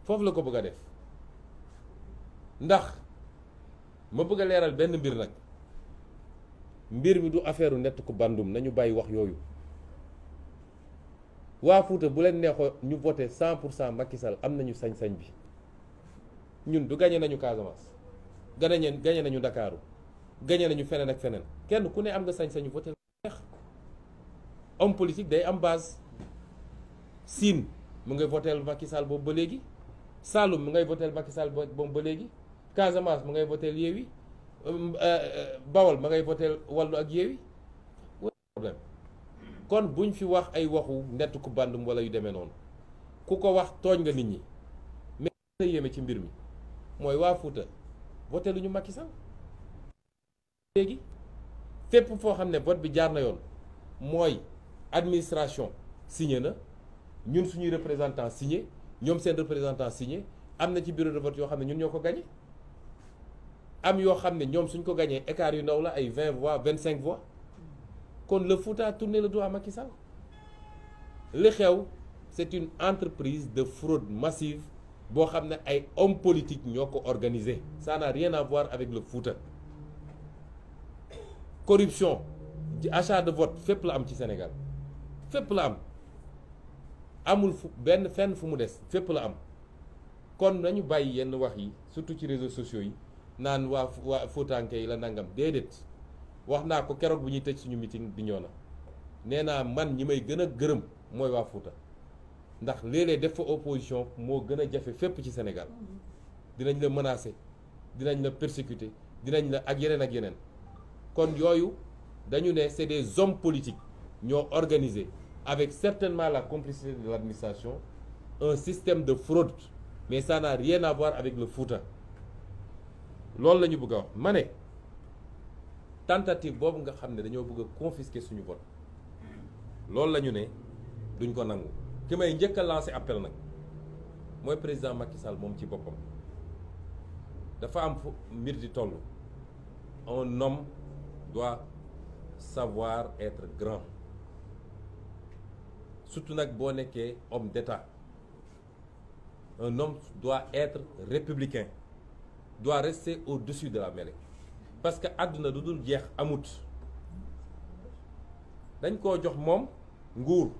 foofu la ko bëgg a def ndax ma bëgg a leeral benn mbir nag mbir mi du affaire nett ku bandum nañu bàyyi wax yooyu waa Fuuta bu leen neexoo ñu voté 100% Macky Sall am nañu sañ-sañ bi ñun du gagné nañu Casamance gagné nañu Ndakaaru gagné nañu feneen ak feneen kenn ku ne am nga sañ-sañu voté neex homme politique day am base Sine mu ngay voté Macky Sall boobu ba léegi Saloum mu ngay voté Macky Sall boobu ba léegi Casamance mu ngay voté Yewwi Bawol ma ngay voté Wallu ak Yewwi problème kon buñ fi wax ay waxu nett ku bandum wala yu demee noonu ku ko wax tooñ nga nit ñi mais na yéeme ci mbir mi mooy waa Fuuta voté lu ñu Macky Sall léegi fépp foo xam ne vote bi jaar na yoon mooy administration signé na ñun suñuy représentant signé ñoom seen représentant signé am na ci bureau de vote yoo xam ne ñun ñoo ko gagné am yoo xam ne ñoom suñ ko gagné écart yu ndaw la ay 20 voix 25 voix kon le Fouta a tourné le dos à Macky Sall li xew c'est une entreprise de fraude massive boo xam ne ay hommes politiques ñoo ko organisé ça n'a rien à voir avec le Fouta corruption ci achat de vote fépp la am ci Sénégal fépp la am amul benn fenn fu mu des fépp la am kon nañu bàyyi yenn wax yi surtout ci réseaux sociaux yi naan waa Fuutanke yi la nangam déedéet wax naa ko keroog bu ñuy tëj suñu meeting bi ñoo na nee naa man ñi may gën a gërëm mooy waa Fuuta ndax léeg-léeg def fa opposition moo gën a jafe fépp ci Sénégal dinañ la menacer dinañ la persécuter dinañ la ak yeneen kon yooyu dañu ne c'est des hommes politiques ñoo organisé avec certainement la complicité de l'administration un système de fraude mais ça n'a rien à voir avec le Fouta loolu la ñu bëgg a wax ma ne tentative boobu nga xam ne dañoo bëgg a confisquer suñu vote loolu la ñu ne duñ ko nangu ki may njëkk a lancer appel nag mooy président Macky Sall moom ci boppam dafa am fu mbir di toll un homme doit savoir être grand surtout nag boo nekkee homme d'État un homme doit être républicain doit rester au-dessus de la mêlée parce que àdduna du dul jeex amut dañ koo jox moom nguur